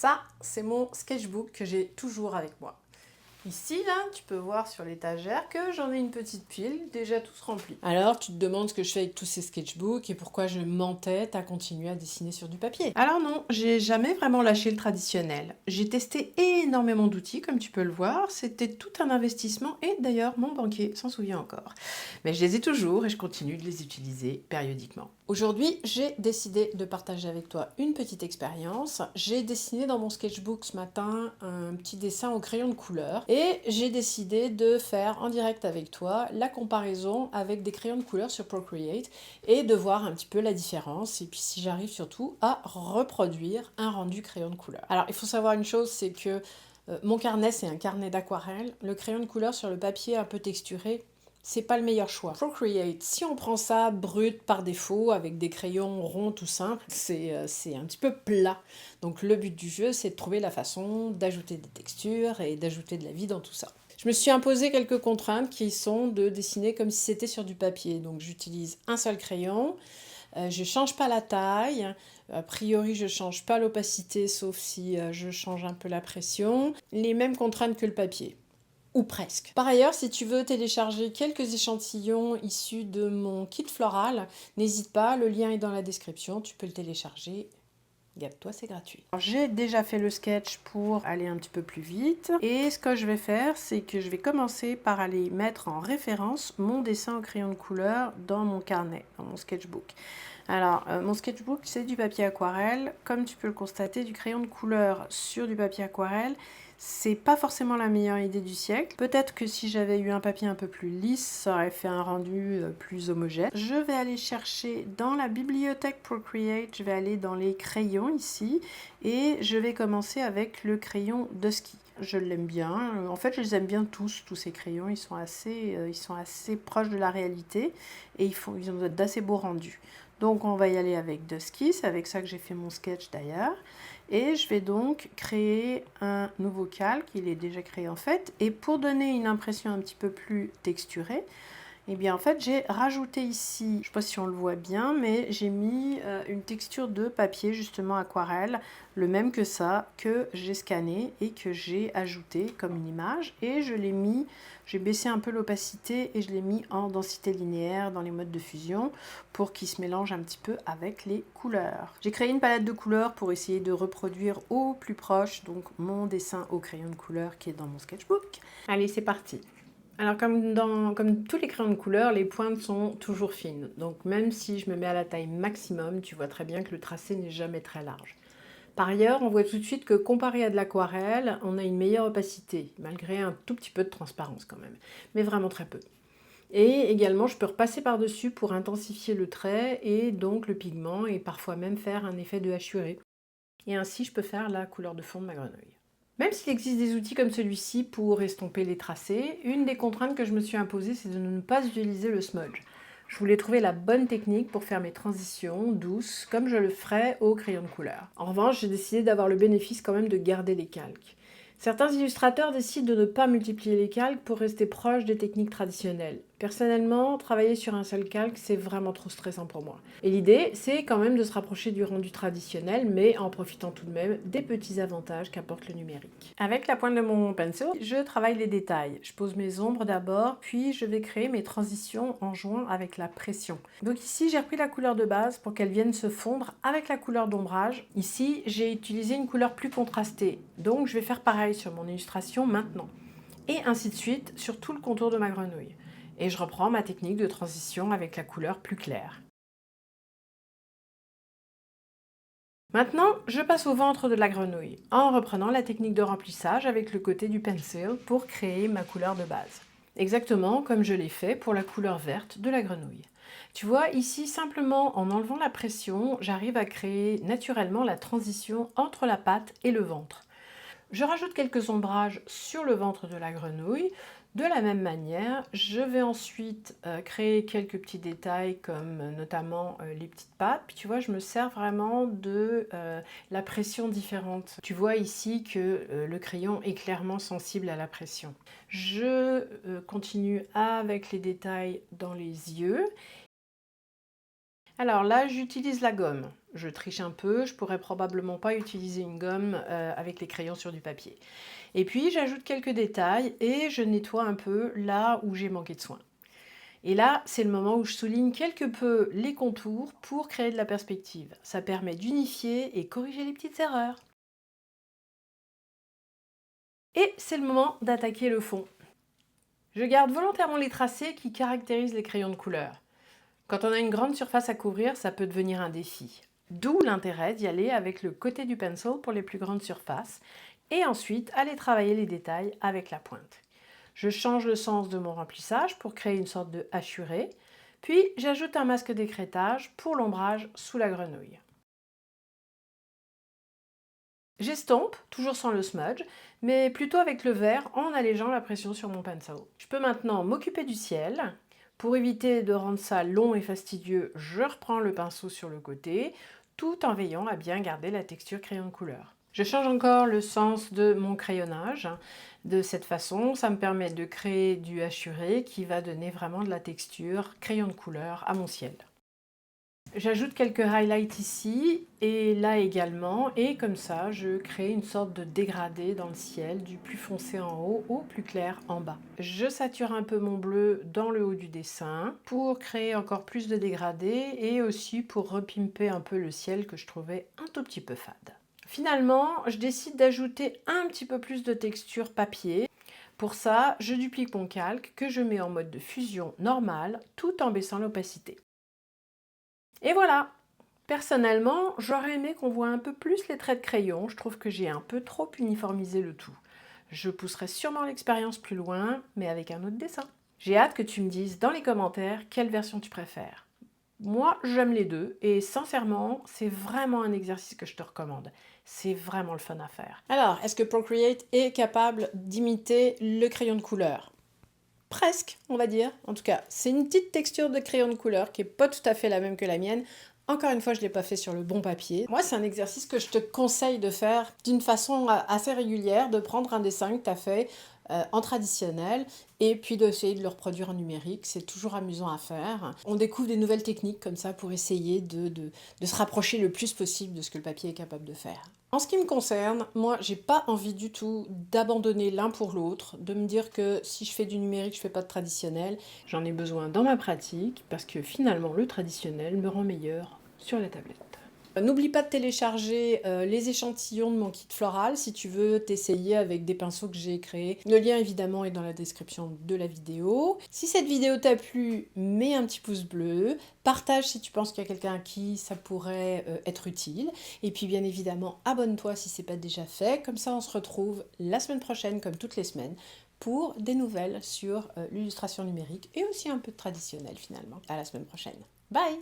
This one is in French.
Ça, c'est mon sketchbook que j'ai toujours avec moi. Ici, là, tu peux voir sur l'étagère que j'en ai une petite pile, déjà tous remplis. Alors, tu te demandes ce que je fais avec tous ces sketchbooks et pourquoi je m'entête à continuer à dessiner sur du papier. Alors non, j'ai jamais vraiment lâché le traditionnel. J'ai testé énormément d'outils, comme tu peux le voir. C'était tout un investissement et d'ailleurs, mon banquier s'en souvient encore. Mais je les ai toujours et je continue de les utiliser périodiquement. Aujourd'hui, j'ai décidé de partager avec toi une petite expérience. J'ai dessiné dans mon sketchbook ce matin un petit dessin au crayon de couleur et j'ai décidé de faire en direct avec toi la comparaison avec des crayons de couleur sur Procreate et de voir un petit peu la différence et puis si j'arrive surtout à reproduire un rendu crayon de couleur. Alors il faut savoir une chose, c'est que mon carnet c'est un carnet d'aquarelle. Le crayon de couleur sur le papier un peu texturé, c'est pas le meilleur choix. Procreate, si on prend ça brut par défaut avec des crayons ronds tout simples, c'est un petit peu plat. Donc le but du jeu, c'est de trouver la façon d'ajouter des textures et d'ajouter de la vie dans tout ça. Je me suis imposé quelques contraintes qui sont de dessiner comme si c'était sur du papier. Donc j'utilise un seul crayon, je change pas la taille, a priori je change pas l'opacité sauf si je change un peu la pression. Les mêmes contraintes que le papier. Ou presque. Par ailleurs, si tu veux télécharger quelques échantillons issus de mon kit floral, n'hésite pas, le lien est dans la description, tu peux le télécharger. Gâte-toi, c'est gratuit. J'ai déjà fait le sketch pour aller un petit peu plus vite. Et ce que je vais faire, c'est que je vais commencer par aller mettre en référence mon dessin au crayon de couleur dans mon carnet, dans mon sketchbook. Alors, mon sketchbook, c'est du papier aquarelle. Comme tu peux le constater, du crayon de couleur sur du papier aquarelle, c'est pas forcément la meilleure idée du siècle. Peut-être que si j'avais eu un papier un peu plus lisse, ça aurait fait un rendu plus homogène. Je vais aller chercher dans la bibliothèque Procreate, je vais aller dans les crayons ici, et je vais commencer avec le crayon Dusky. Je l'aime bien. En fait, je les aime bien tous ces crayons. Ils sont assez proches de la réalité et ils ont d'assez beaux rendus. Donc, on va y aller avec Dusky. C'est avec ça que j'ai fait mon sketch d'ailleurs. Et je vais donc créer un nouveau calque. Il est déjà créé en fait. Et pour donner une impression un petit peu plus texturée, eh bien en fait j'ai rajouté ici, je ne sais pas si on le voit bien, mais j'ai mis une texture de papier justement aquarelle, le même que ça, que j'ai scanné et que j'ai ajouté comme une image. Et je l'ai mis, j'ai baissé un peu l'opacité et je l'ai mis en densité linéaire dans les modes de fusion pour qu'il se mélange un petit peu avec les couleurs. J'ai créé une palette de couleurs pour essayer de reproduire au plus proche donc mon dessin au crayon de couleur qui est dans mon sketchbook. Allez, c'est parti! Alors comme tous les crayons de couleur, les pointes sont toujours fines. Donc même si je me mets à la taille maximum, tu vois très bien que le tracé n'est jamais très large. Par ailleurs, on voit tout de suite que comparé à de l'aquarelle, on a une meilleure opacité, malgré un tout petit peu de transparence quand même, mais vraiment très peu. Et également, je peux repasser par-dessus pour intensifier le trait et donc le pigment et parfois même faire un effet de hachuré. Et ainsi, je peux faire la couleur de fond de ma grenouille. Même s'il existe des outils comme celui-ci pour estomper les tracés, une des contraintes que je me suis imposée, c'est de ne pas utiliser le smudge. Je voulais trouver la bonne technique pour faire mes transitions douces, comme je le ferais au crayon de couleur. En revanche, j'ai décidé d'avoir le bénéfice quand même de garder les calques. Certains illustrateurs décident de ne pas multiplier les calques pour rester proche des techniques traditionnelles. Personnellement, travailler sur un seul calque, c'est vraiment trop stressant pour moi. Et l'idée, c'est quand même de se rapprocher du rendu traditionnel, mais en profitant tout de même des petits avantages qu'apporte le numérique. Avec la pointe de mon pinceau, je travaille les détails. Je pose mes ombres d'abord, puis je vais créer mes transitions en jouant avec la pression. Donc ici, j'ai repris la couleur de base pour qu'elle vienne se fondre avec la couleur d'ombrage. Ici, j'ai utilisé une couleur plus contrastée, donc je vais faire pareil sur mon illustration maintenant. Et ainsi de suite sur tout le contour de ma grenouille. Et je reprends ma technique de transition avec la couleur plus claire. Maintenant, je passe au ventre de la grenouille, en reprenant la technique de remplissage avec le côté du pencil pour créer ma couleur de base. Exactement comme je l'ai fait pour la couleur verte de la grenouille. Tu vois, ici, simplement en enlevant la pression, j'arrive à créer naturellement la transition entre la patte et le ventre. Je rajoute quelques ombrages sur le ventre de la grenouille. De la même manière, je vais ensuite créer quelques petits détails comme notamment les petites pattes. Puis tu vois, je me sers vraiment de la pression différente. Tu vois ici que le crayon est clairement sensible à la pression. Je continue avec les détails dans les yeux. Alors là, j'utilise la gomme. je triche un peu, je pourrais probablement pas utiliser une gomme avec les crayons sur du papier. Et puis j'ajoute quelques détails et je nettoie un peu là où j'ai manqué de soin. Et là, c'est le moment où je souligne quelque peu les contours pour créer de la perspective. Ça permet d'unifier et corriger les petites erreurs. Et c'est le moment d'attaquer le fond. Je garde volontairement les tracés qui caractérisent les crayons de couleur. Quand on a une grande surface à couvrir, ça peut devenir un défi. D'où l'intérêt d'y aller avec le côté du pencil pour les plus grandes surfaces et ensuite aller travailler les détails avec la pointe. Je change le sens de mon remplissage pour créer une sorte de hachuré, puis j'ajoute un masque d'écrêtage pour l'ombrage sous la grenouille. J'estompe, toujours sans le smudge, mais plutôt avec le verre en allégeant la pression sur mon pencil. Je peux maintenant m'occuper du ciel. Pour éviter de rendre ça long et fastidieux, je reprends le pinceau sur le côté, tout en veillant à bien garder la texture crayon de couleur. Je change encore le sens de mon crayonnage. De cette façon, ça me permet de créer du hachuré qui va donner vraiment de la texture crayon de couleur à mon ciel. J'ajoute quelques highlights ici et là également, et comme ça je crée une sorte de dégradé dans le ciel, du plus foncé en haut au plus clair en bas. Je sature un peu mon bleu dans le haut du dessin pour créer encore plus de dégradé et aussi pour repimper un peu le ciel que je trouvais un tout petit peu fade. Finalement, je décide d'ajouter un petit peu plus de texture papier. Pour ça, je duplique mon calque que je mets en mode de fusion normale tout en baissant l'opacité. Et voilà! Personnellement, j'aurais aimé qu'on voit un peu plus les traits de crayon, je trouve que j'ai un peu trop uniformisé le tout. Je pousserai sûrement l'expérience plus loin, mais avec un autre dessin. J'ai hâte que tu me dises dans les commentaires quelle version tu préfères. Moi, j'aime les deux, et sincèrement, c'est vraiment un exercice que je te recommande. C'est vraiment le fun à faire. Alors, est-ce que Procreate est capable d'imiter le crayon de couleur ? Presque, on va dire. En tout cas, c'est une petite texture de crayon de couleur qui n'est pas tout à fait la même que la mienne. Encore une fois, je ne l'ai pas fait sur le bon papier. Moi, c'est un exercice que je te conseille de faire d'une façon assez régulière, de prendre un dessin que tu as fait en traditionnel et puis d'essayer de le reproduire en numérique. C'est toujours amusant à faire. On découvre des nouvelles techniques comme ça pour essayer de se rapprocher le plus possible de ce que le papier est capable de faire. En ce qui me concerne, moi, j'ai pas envie du tout d'abandonner l'un pour l'autre, de me dire que si je fais du numérique, je fais pas de traditionnel. J'en ai besoin dans ma pratique parce que finalement, le traditionnel me rend meilleur sur la tablette. N'oublie pas de télécharger les échantillons de mon kit floral si tu veux t'essayer avec des pinceaux que j'ai créés. Le lien évidemment est dans la description de la vidéo. Si cette vidéo t'a plu, mets un petit pouce bleu, partage si tu penses qu'il y a quelqu'un à qui ça pourrait être utile. Et puis bien évidemment, abonne-toi si ce n'est pas déjà fait. Comme ça, on se retrouve la semaine prochaine, comme toutes les semaines, pour des nouvelles sur l'illustration numérique et aussi un peu de traditionnel finalement. À la semaine prochaine. Bye!